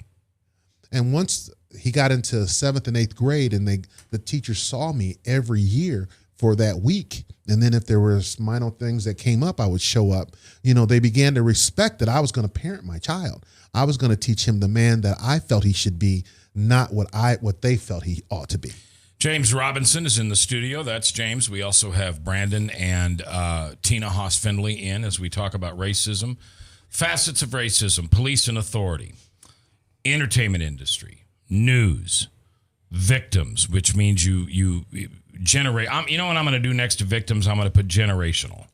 And once he got into 7th and 8th grade, and the teachers saw me every year for that week, and then if there was minor things that came up, I would show up. They began to respect that I was going to parent my child. I was going to teach him the man that I felt he should be, not what they felt he ought to be. James Robinson is in the studio. That's James. We also have Brandon and Tina Haas-Findlay in as we talk about racism, facets of racism, police and authority, entertainment industry, news, victims, which means you generate. You know what I'm going to do next to victims? I'm going to put generational.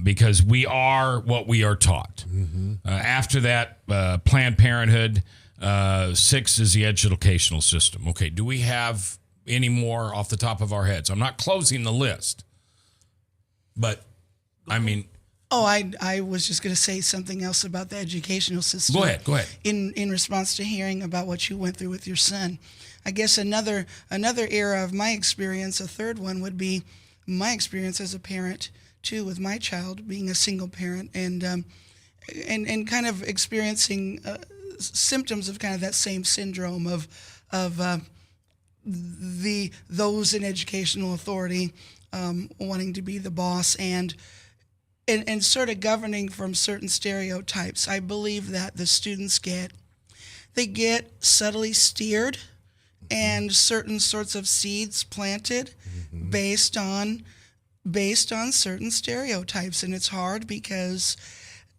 Because we are what we are taught. Mm-hmm. After that, Planned Parenthood, 6 is the educational system. Okay, do we have any more off the top of our heads? I'm not closing the list, but I mean... Oh, I was just going to say something else about the educational system. Go ahead. In response to hearing about what you went through with your son. I guess another era of my experience, a third one, would be my experience as a parent, too, with my child being a single parent and kind of experiencing symptoms of kind of that same syndrome of those in educational authority wanting to be the boss and sort of governing from certain stereotypes. I believe that the students get subtly steered and certain sorts of seeds planted based on certain stereotypes, and it's hard because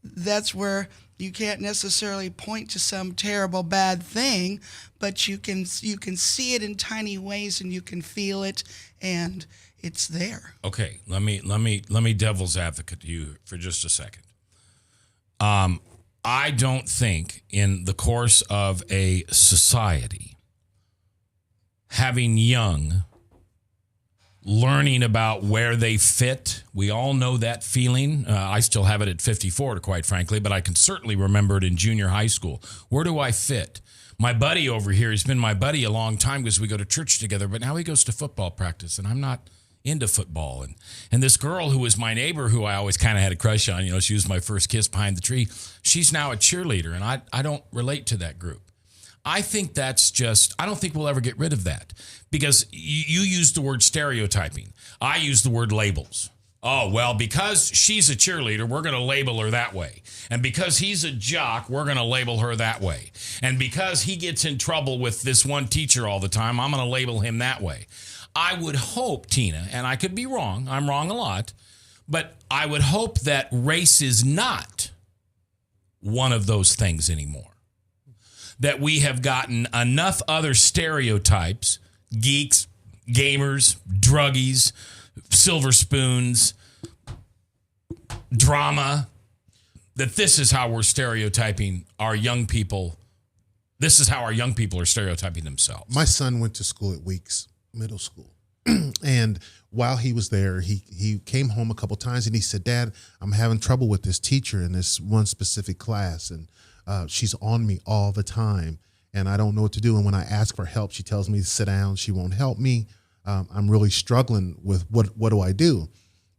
that's where you can't necessarily point to some terrible bad thing, but you can see it in tiny ways, and you can feel it, and it's there. Okay, let me devil's advocate you for just a second. I don't think in the course of a society, having young learning about where they fit, we all know that feeling. I still have it at 54, quite frankly, but I can certainly remember it in junior high school. Where do I fit? My buddy over here has been my buddy a long time because we go to church together, but now he goes to football practice, and I'm not into football. And this girl who was my neighbor, who I always kind of had a crush on, she was my first kiss behind the tree. She's now a cheerleader, and I don't relate to that group. I think that's just, I don't think we'll ever get rid of that, because you use the word stereotyping. I use the word labels. Oh, well, because she's a cheerleader, we're going to label her that way. And because he's a jock, we're going to label her that way. And because he gets in trouble with this one teacher all the time, I'm going to label him that way. I would hope, Tina, and I could be wrong, I'm wrong a lot, but I would hope that race is not one of those things anymore. That we have gotten enough other stereotypes, geeks, gamers, druggies, silver spoons, drama, that this is how we're stereotyping our young people. This is how our young people are stereotyping themselves. My son went to school at Weeks Middle School. And while he was there, he came home a couple times and he said, "Dad, I'm having trouble with this teacher in this one specific class. And she's on me all the time. And I don't know what to do. And when I ask for help, she tells me to sit down. She won't help me. I'm really struggling with what do I do?"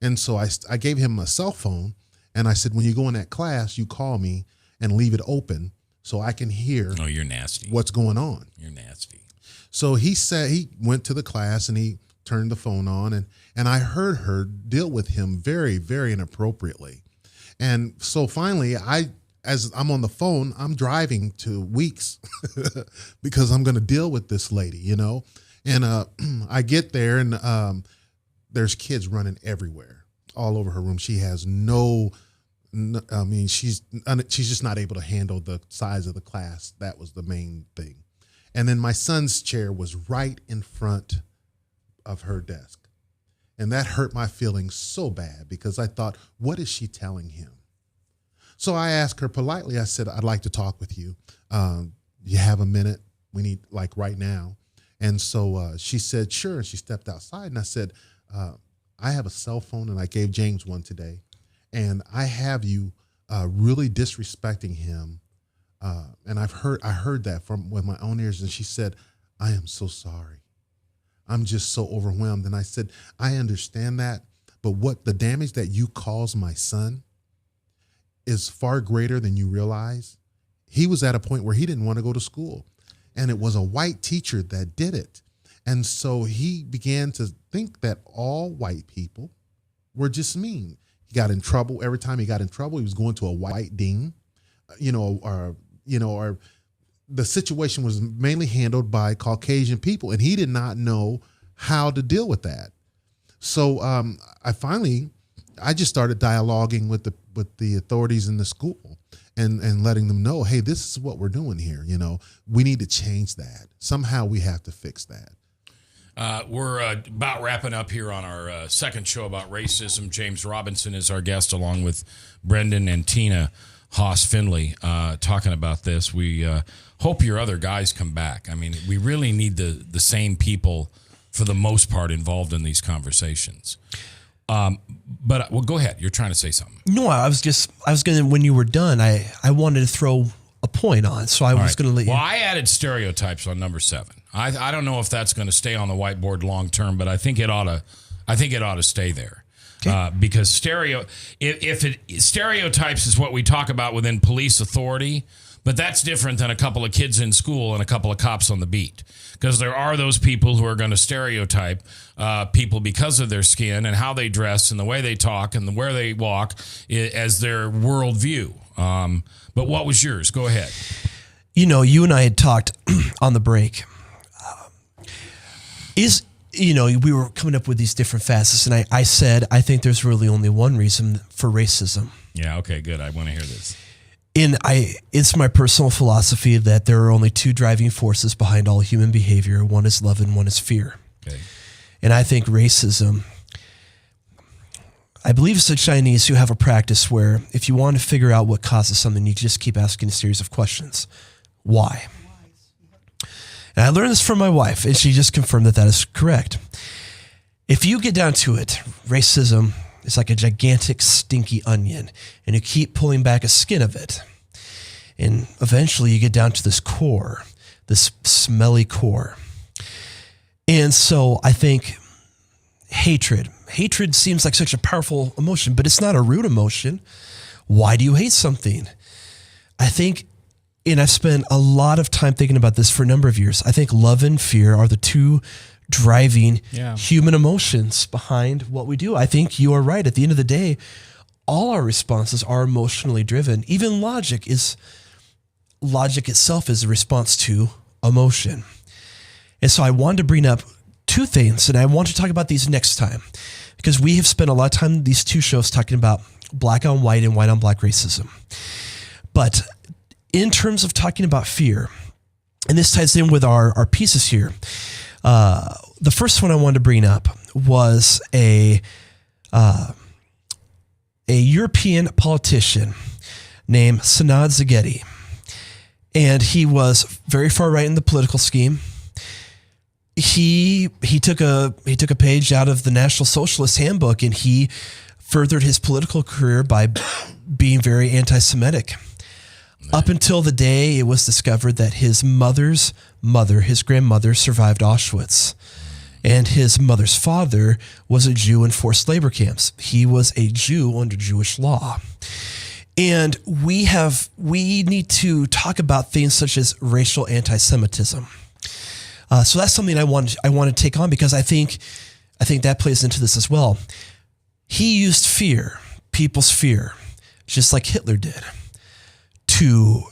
And so I gave him a cell phone. And I said, when you go in that class, you call me and leave it open so I can hear. Oh, you're nasty. What's going on. You're nasty. So he said he went to the class and he turned the phone on, and I heard her deal with him very, very inappropriately. And so finally, as I'm on the phone, I'm driving to Weeks because I'm going to deal with this lady, And I get there, and there's kids running everywhere, all over her room. She has she's just not able to handle the size of the class. That was the main thing. And then my son's chair was right in front of her desk. And that hurt my feelings so bad because I thought, what is she telling him? So I asked her politely, I said, "I'd like to talk with you. You have a minute? We need, like, right now." And so she said, "Sure." And she stepped outside, and I said, "I have a cell phone, and I gave James one today. And I have you really disrespecting him. And I heard that with my own ears." And she said, "I am so sorry. I'm just so overwhelmed." And I said, "I understand that, but what the damage that you caused my son is far greater than you realize." He was at a point where he didn't want to go to school, and it was a white teacher that did it. And so he began to think that all white people were just mean. He got in trouble. Every time he got in trouble, he was going to a white dean, or the situation was mainly handled by Caucasian people, and he did not know how to deal with that. So I just started dialoguing with the authorities in the school and letting them know, hey, this is what we're doing here. We need to change that. Somehow we have to fix that. We're about wrapping up here on our second show about racism. James Robinson is our guest, along with Brendan and Tina Haas Finley, talking about this. We hope your other guys come back. I mean, we really need the same people, for the most part, involved in these conversations. But go ahead. You're trying to say something. No, I was going to, when you were done, I wanted to throw a point on, so I was going to let you. Well, I added stereotypes on number 7. I don't know if that's going to stay on the whiteboard long term, but I think it ought to stay there. Okay. Because stereotypes is what we talk about within police authority, but that's different than a couple of kids in school and a couple of cops on the beat. Because there are those people who are going to stereotype people because of their skin and how they dress and the way they talk and where they walk as their worldview. But what was yours? Go ahead. You and I had talked on the break. We were coming up with these different facets, and I said, I think there's really only one reason for racism, Yeah, okay, good. I want to hear this. It's my personal philosophy that there are only two driving forces behind all human behavior. One is love and one is fear. Okay. And I think racism, I believe it's the Chinese who have a practice where if you want to figure out what causes something, you just keep asking a series of questions. Why? And I learned this from my wife, and she just confirmed that is correct. If you get down to it, racism is like a gigantic stinky onion, and you keep pulling back a skin of it. And eventually you get down to this core, this smelly core. And so I think hatred seems like such a powerful emotion, but it's not a root emotion. Why do you hate something? I think, and I've spent a lot of time thinking about this for a number of years. I think love and fear are the two driving human emotions behind what we do. I think you are right. At the end of the day, all our responses are emotionally driven. Even logic itself is a response to emotion. And so I wanted to bring up two things, and I want to talk about these next time because we have spent a lot of time in these two shows talking about black on white and white on black racism. But in terms of talking about fear, and this ties in with our pieces here, the first one I wanted to bring up was a European politician named Sanad Zaghedi. And he was very far right in the political scheme. He took a page out of the National Socialist Handbook, and he furthered his political career by being very anti-Semitic. Up until the day it was discovered that his mother's mother, his grandmother, survived Auschwitz. And his mother's father was a Jew in forced labor camps. He was a Jew under Jewish law. And we need to talk about things such as racial anti-Semitism. So that's something I want to take on because I think that plays into this as well. He used fear, people's fear, just like Hitler did, to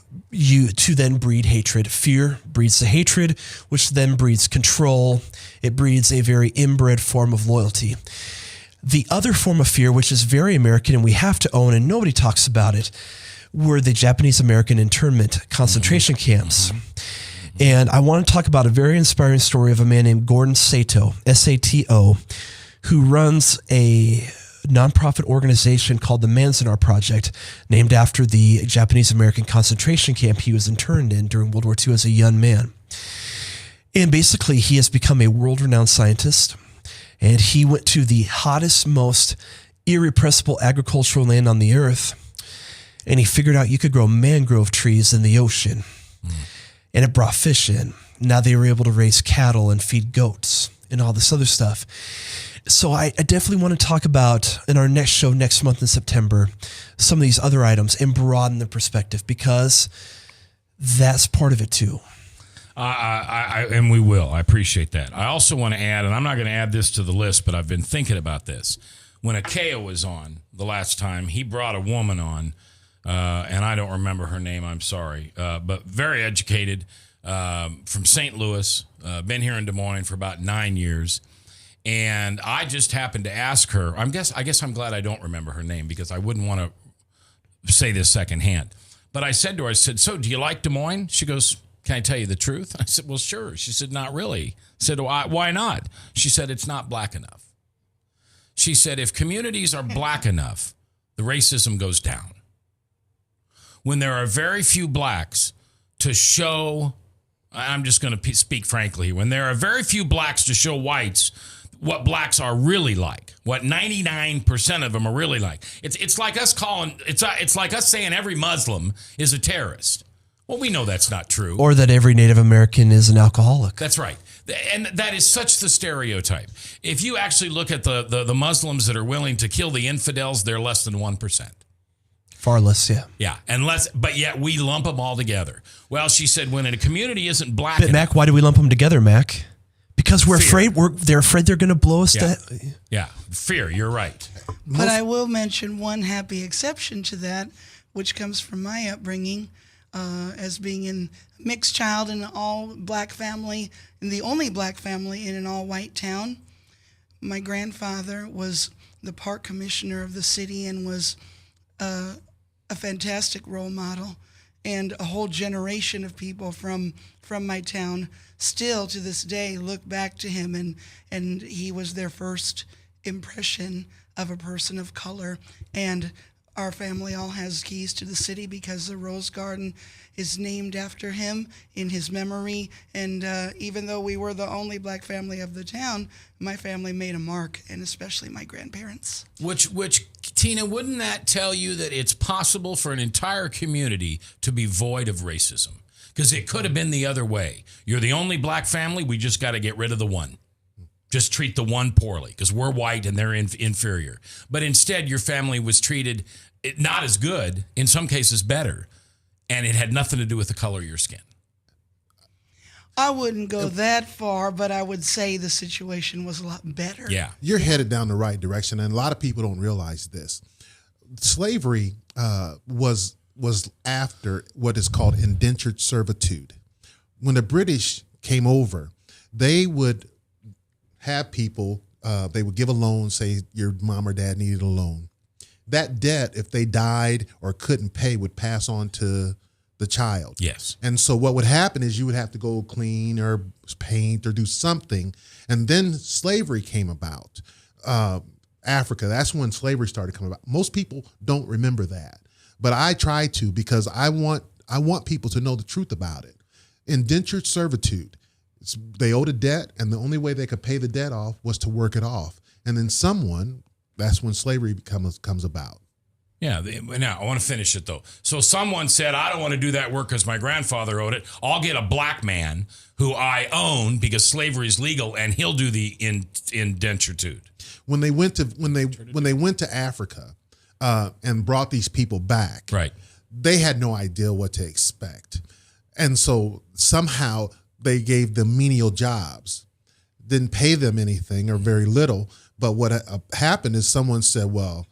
then breed hatred. Fear breeds the hatred, which then breeds control. It breeds a very inbred form of loyalty. The other form of fear, which is very American and we have to own, and nobody talks about it, were the Japanese American internment concentration camps. And I want to talk about a very inspiring story of a man named Gordon Sato, S-A-T-O, who runs a nonprofit organization called the Manzanar Project, named after the Japanese American concentration camp he was interned in during World War II as a young man. And basically, he has become a world-renowned scientist, and he went to the hottest, most irrepressible agricultural land on the earth, and he figured out you could grow mangrove trees in the ocean. And it brought fish in. Now they were able to raise cattle and feed goats and all this other stuff. So I definitely want to talk about, in our next show next month in September, some of these other items and broaden the perspective because that's part of it too. And we will. I appreciate that. I also want to add, and I'm not going to add this to the list, but I've been thinking about this. When Akea was on the last time, he brought a woman on, and I don't remember her name, I'm sorry, but very educated, from St. Louis, been here in Des Moines for about 9 years. And I just happened to ask her, I guess I'm glad I don't remember her name because I wouldn't want to say this secondhand. But I said to her, so do you like Des Moines? She goes, can I tell you the truth? I said, well, sure. She said, not really. I said, why not? She said, it's not black enough. She said, if communities are black enough, the racism goes down. When there are very few blacks to show, I'm just going to speak frankly, when there are very few blacks to show whites what blacks are really like, what 99% of them are really like. It's like us it's like us saying every Muslim is a terrorist. Well, we know that's not true. Or that every Native American is an alcoholic. That's right. And that is such the stereotype. If you actually look at the Muslims that are willing to kill the infidels, they're less than 1%. Far less, yeah. Yeah, but yet we lump them all together. Well, she said when a community isn't black But Mac, why do we lump them together, Mac? Because we're fear. afraid they're afraid they're going to blow us down. Yeah, fear, you're right. But I will mention one happy exception to that, which comes from my upbringing as being a mixed child in an all-black family, and the only black family in an all-white town. My grandfather was the park commissioner of the city and was a fantastic role model, and a whole generation of people from my town still to this day look back to him, and he was their first impression of a person of color. And our family all has keys to the city because the Rose Garden is named after him in his memory. And even though we were the only black family of the town, my family made a mark, and especially my grandparents. Which Tina, wouldn't that tell you that it's possible for an entire community to be void of racism? Because it could have been the other way. You're the only black family, we just got to get rid of the one. Just treat the one poorly because we're white and they're inferior. But instead, your family was treated not as good, in some cases better, and it had nothing to do with the color of your skin. I wouldn't go that far, but I would say the situation was a lot better. Yeah. You're headed down the right direction, and a lot of people don't realize this. Slavery was after what is called indentured servitude. When the British came over, they would have people, they would give a loan, say your mom or dad needed a loan. That debt, if they died or couldn't pay, would pass on to the child. Yes. And so what would happen is you would have to go clean or paint or do something. And then slavery came about. Africa, that's when slavery started coming about. Most people don't remember that. But I try to, because I want people to know the truth about it. Indentured servitude. They owed a debt, and the only way they could pay the debt off was to work it off. And then that's when slavery comes about. Yeah. Now, I want to finish it, though. So someone said, I don't want to do that work because my grandfather owed it. I'll get a black man who I own because slavery is legal, and he'll do the indentured. When they went to Africa and brought these people back, right, they had no idea what to expect. And so somehow they gave them menial jobs, didn't pay them anything or very little. But what happened is someone said, well,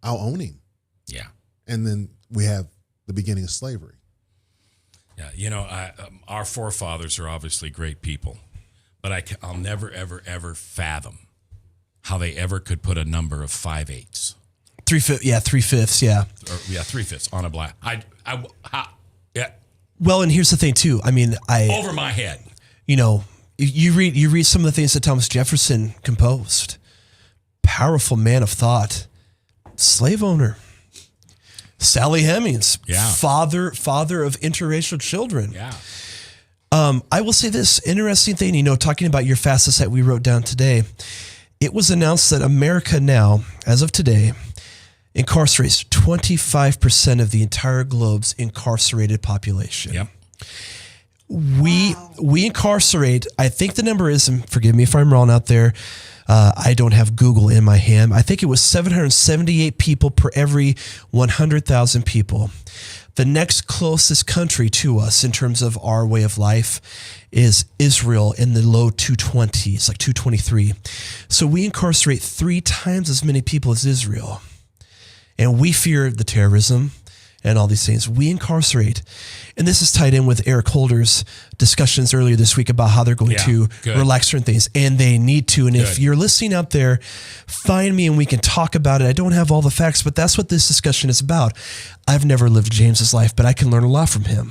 I'll own him. Yeah. And then we have the beginning of slavery. Yeah. Our forefathers are obviously great people, but I'll never, ever, ever fathom how they ever could put a number of 5/8. 3/5, yeah, 3/5, yeah. 3/5 on a black. Yeah. Well, and here's the thing too. I mean, over my head. You read some of the things that Thomas Jefferson composed. Powerful man of thought, slave owner. Sally Hemings, yeah. father of interracial children. Yeah. I will say this interesting thing, talking about your fastest that we wrote down today. It was announced that America now, as of today, incarcerates 25% of the entire globe's incarcerated population. Yep. We incarcerate, I think the number is, and forgive me if I'm wrong out there, I don't have Google in my hand. I think it was 778 people per every 100,000 people. The next closest country to us in terms of our way of life is Israel in the low 220s, like 223. So we incarcerate 3 times as many people as Israel. And we fear the terrorism and all these things. We incarcerate. And this is tied in with Eric Holder's discussions earlier this week about how they're going to relax certain things. And they need to. And if you're listening out there, find me and we can talk about it. I don't have all the facts, but that's what this discussion is about. I've never lived James's life, but I can learn a lot from him.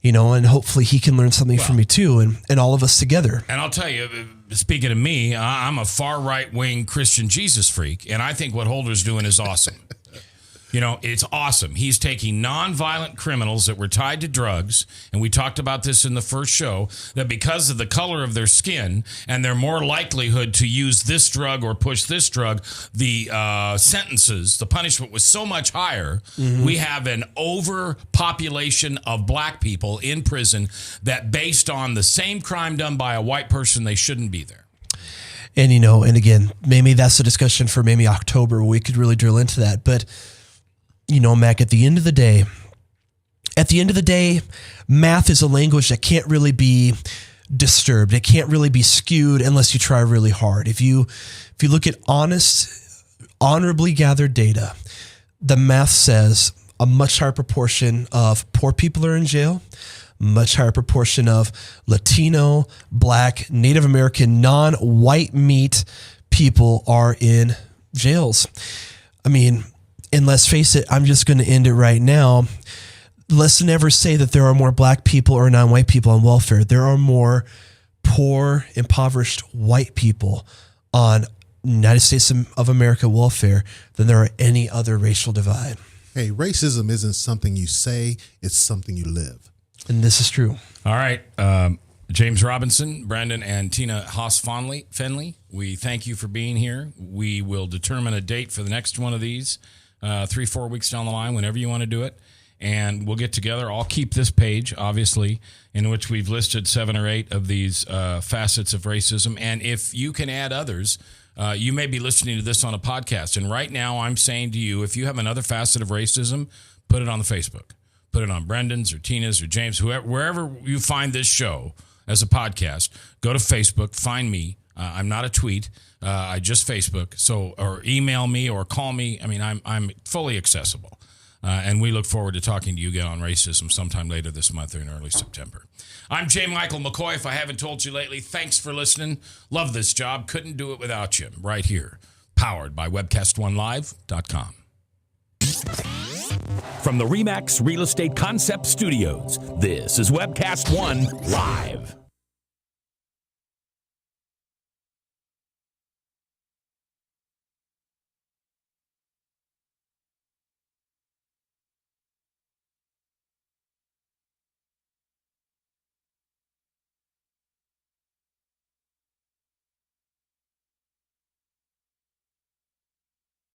And hopefully he can learn something from me too, and all of us together. And I'll tell you, speaking of me, I'm a far right-wing Christian Jesus freak, and I think what Holder's doing is awesome. It's awesome. He's taking nonviolent criminals that were tied to drugs, and we talked about this in the first show, that because of the color of their skin and their more likelihood to use this drug or push this drug, the sentences, the punishment was so much higher. Mm-hmm. We have an overpopulation of black people in prison that based on the same crime done by a white person, they shouldn't be there. And, and again, maybe that's a discussion for maybe October where we could really drill into that. But Mac, at the end of the day, math is a language that can't really be disturbed. It can't really be skewed unless you try really hard. If you look at honorably gathered data, the math says a much higher proportion of poor people are in jail, much higher proportion of Latino, Black, Native American, non-white meat people are in jails. I mean, And let's face it, I'm just going to end it right now. Let's never say that there are more black people or non-white people on welfare. There are more poor, impoverished white people on United States of America welfare than there are any other racial divide. Hey, racism isn't something you say, it's something you live. And this is true. All right. James Robinson, Brandon, and Tina Haas-Fenley, we thank you for being here. We will determine a date for the next one of these 3-4 weeks down the line, whenever you want to do it. And we'll get together. I'll keep this page, obviously, in which we've listed 7 or 8 of these facets of racism. And if you can add others, you may be listening to this on a podcast. And right now I'm saying to you, if you have another facet of racism, put it on the Facebook. Put it on Brendan's or Tina's or James, wherever you find this show as a podcast. Go to Facebook, find me. I'm not a tweet. I just Facebook. So, or email me or call me. I mean, I'm fully accessible. And we look forward to talking to you again on racism sometime later this month or in early September. I'm J. Michael McCoy. If I haven't told you lately, thanks for listening. Love this job. Couldn't do it without you. Right here. Powered by WebcastOneLive.com. From the RE/MAX Real Estate Concept Studios, this is Webcast One Live.